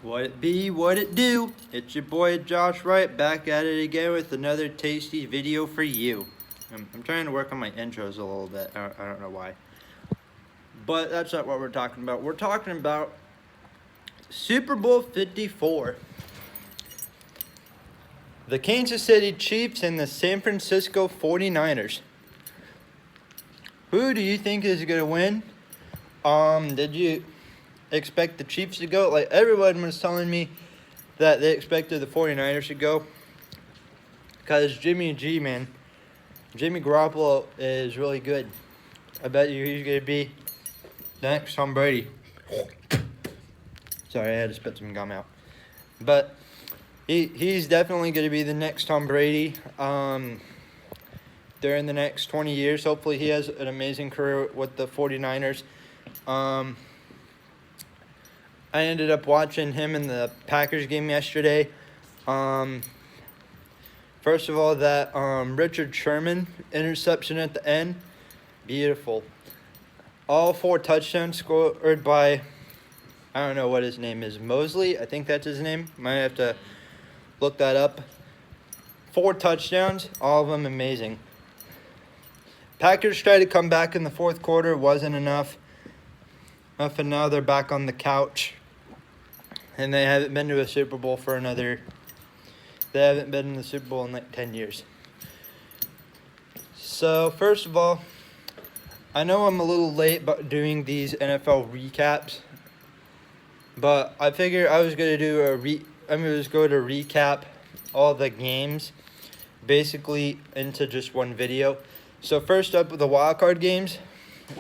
What it be, what it do? It's your boy Josh Wright back at it again with another tasty video for you. I'm trying to work on my intros a little bit. I don't know why. But that's not what we're talking about. We're talking about Super Bowl 54. The Kansas City Chiefs and the San Francisco 49ers. Who do you think is going to win? Did you expect the Chiefs to go? Like, everyone was telling me that they expected the 49ers to go. Because Jimmy Garoppolo is really good. I bet you he's going to be the next Tom Brady. Sorry, I had to spit some gum out. But he's definitely going to be the next Tom Brady during the next 20 years. Hopefully he has an amazing career with the 49ers. I ended up watching him in the Packers game yesterday. First of all, that Richard Sherman interception at the end, beautiful. All 4 touchdowns scored by, I don't know what his name is, Mosley? I think that's his name. Might have to look that up. 4 touchdowns, all of them amazing. Packers tried to come back in the fourth quarter, wasn't enough. And now they're back on the couch. And they haven't been to a Super Bowl they haven't been in the Super Bowl in like 10 years. So, first of all, I know I'm a little late about doing these NFL recaps. But I figured I was going to do recap all the games basically into just one video. So first up, the wild card games,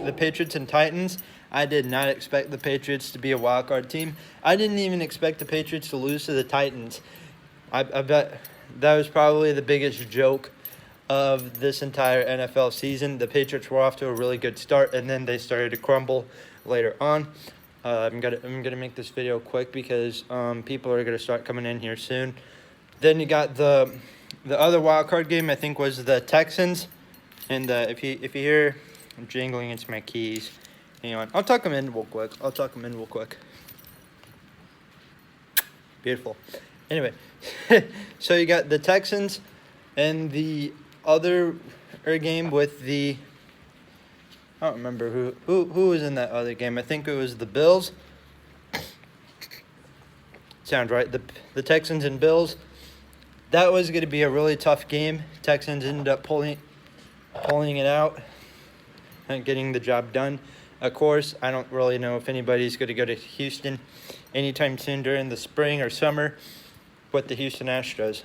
the Patriots and Titans. I did not expect the Patriots to be a wild card team. I didn't even expect the Patriots to lose to the Titans. I bet that was probably the biggest joke of this entire NFL season. The Patriots were off to a really good start, and then they started to crumble later on. I'm gonna make this video quick because people are gonna start coming in here soon. Then you got the other wild card game. I think was the Texans, and if you hear I'm jingling, it's my keys. Hang on, I'll tuck them in real quick. Beautiful. Anyway, so you got the Texans and the other game with the. I don't remember who was in that other game. I think it was the Bills. Sounds right. The Texans and Bills. That was going to be a really tough game. Texans ended up pulling it out and getting the job done. Of course, I don't really know if anybody's going to go to Houston anytime soon during the spring or summer with the Houston Astros.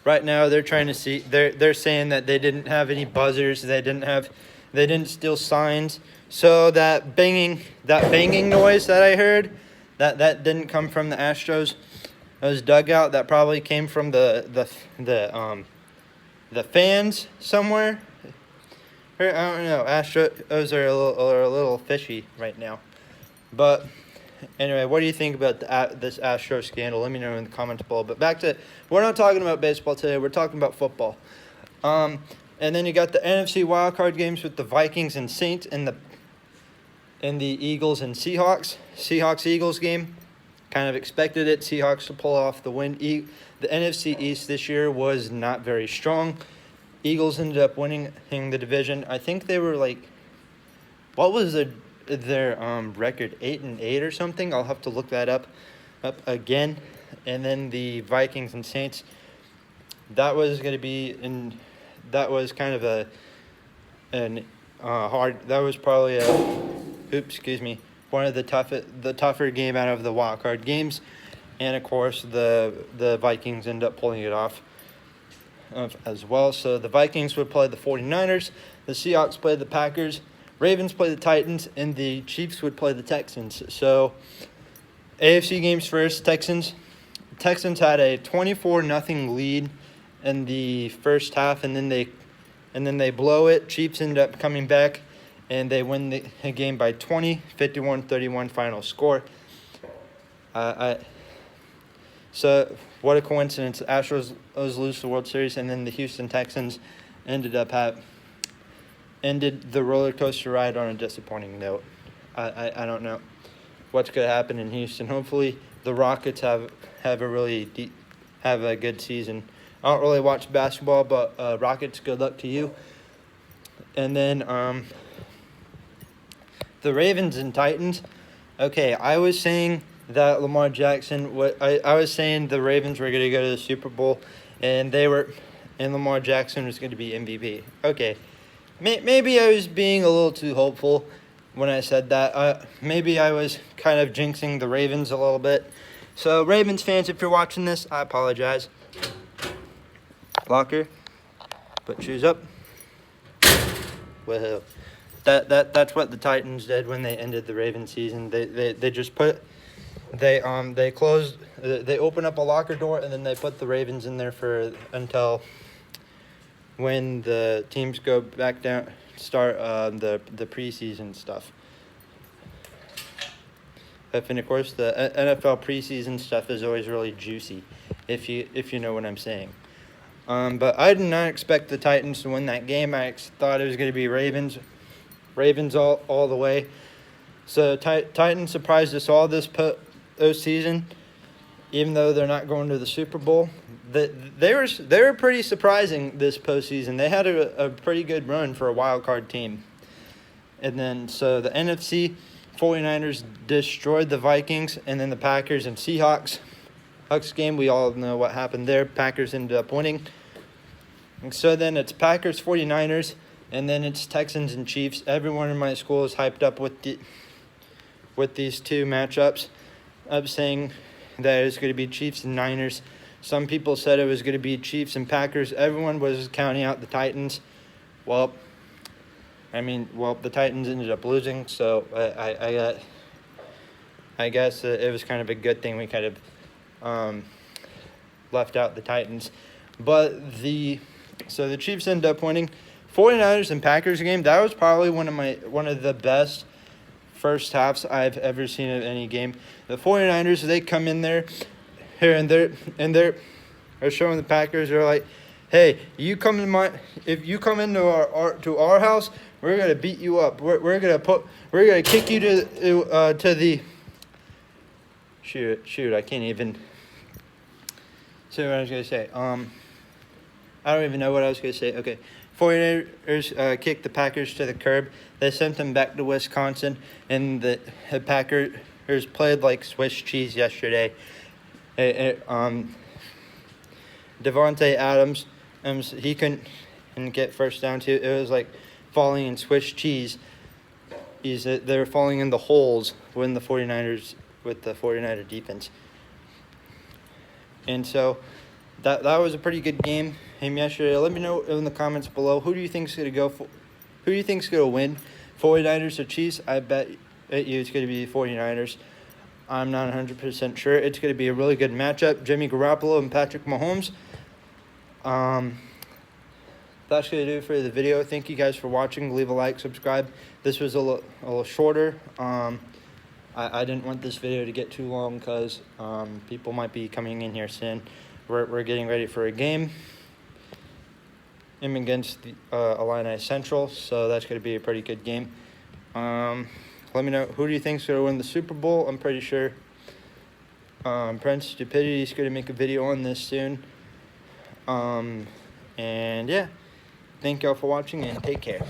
Right now, they're trying to see. They're saying that they didn't have any buzzers. They didn't steal signs. So that banging noise that I heard, that didn't come from the Astros. It was dugout. That probably came from the fans somewhere. I don't know. Astros are a little fishy right now. But anyway, what do you think about this Astro scandal? Let me know in the comments below. But we're not talking about baseball today. We're talking about football. And then you got the NFC wildcard games with the Vikings and Saints and the Eagles and Seahawks. Seahawks-Eagles game. Kind of expected it. Seahawks to pull off the win. The NFC East this year was not very strong. Eagles ended up winning the division. I think they were like, what was their record, 8-8 or something? I'll have to look that up again. And then the Vikings and Saints, that was going to be that was kind of that was probably one of the tougher game out of the wild card games. And of course the Vikings end up pulling it off as well. So the Vikings would play the 49ers, the Seahawks play the Packers, Ravens play the Titans, and the Chiefs would play the Texans. So, AFC games first, Texans. Texans had a 24-0 lead in the first half, and then they blow it. Chiefs end up coming back, and they win the game by 20, 51-31 final score. So, what a coincidence. Astros lose the World Series, and then the Houston Texans ended the roller coaster ride on a disappointing note. I don't know. what's going to happen in Houston. Hopefully, the Rockets have a good season. I don't really watch basketball, but Rockets, good luck to you. And then the Ravens and Titans. Okay, I was saying that Lamar Jackson. I was saying the Ravens were going to go to the Super Bowl, and Lamar Jackson was going to be MVP. Okay, maybe I was being a little too hopeful when I said that. Maybe I was kind of jinxing the Ravens a little bit. So Ravens fans, if you're watching this, I apologize. Locker, put shoes up. Well, that's what the Titans did when they ended the Ravens season. They just they open up a locker door and then they put the Ravens in there until when the teams go back down, start the preseason stuff. And of course, the NFL preseason stuff is always really juicy, if you know what I'm saying. But I did not expect the Titans to win that game. I thought it was going to be Ravens all the way. So Titans surprised us all this season, even though they're not going to the Super Bowl. They were pretty surprising this postseason. They had a pretty good run for a wild card team. And then so the NFC 49ers destroyed the Vikings, and then the Packers and Seahawks game, we all know what happened there. Packers ended up winning. And so then it's Packers 49ers, and then it's Texans and Chiefs. Everyone in my school is hyped up with these two matchups. I'm saying that it's going to be Chiefs and Niners. Some people said it was going to be Chiefs and Packers. Everyone was counting out the Titans. Well, the Titans ended up losing, so I guess it was kind of a good thing we kind of left out the Titans. But the Chiefs ended up winning. 49ers and Packers game, that was probably one of the best first halves I've ever seen of any game. The 49ers, they come in there here and they're showing the Packers, they're like, hey, if you come into our house, we're gonna beat you up. We're gonna kick you to the shoot. I can't even say what I was gonna say. I don't even know what I was gonna say. Okay, 49ers kicked the Packers to the curb. They sent them back to Wisconsin, and the Packers played like Swiss cheese yesterday. Devontae Adams, he couldn't get first down too. It was like falling in Swiss cheese. They were falling in the holes with the 49er defense. And so that was a pretty good game yesterday. Let me know in the comments below, who do you think's going to win? 49ers or Chiefs? I bet you it's going to be 49ers. I'm not 100% sure. It's going to be a really good matchup. Jimmy Garoppolo and Patrick Mahomes. That's going to do it for the video. Thank you guys for watching. Leave a like, subscribe. This was a little shorter. I didn't want this video to get too long because people might be coming in here soon. We're getting ready for a game. I'm against the Illini Central, so that's going to be a pretty good game. Let me know, who do you think is going to win the Super Bowl? I'm pretty sure Prince Stupidity is going to make a video on this soon. And yeah, thank y'all for watching and take care.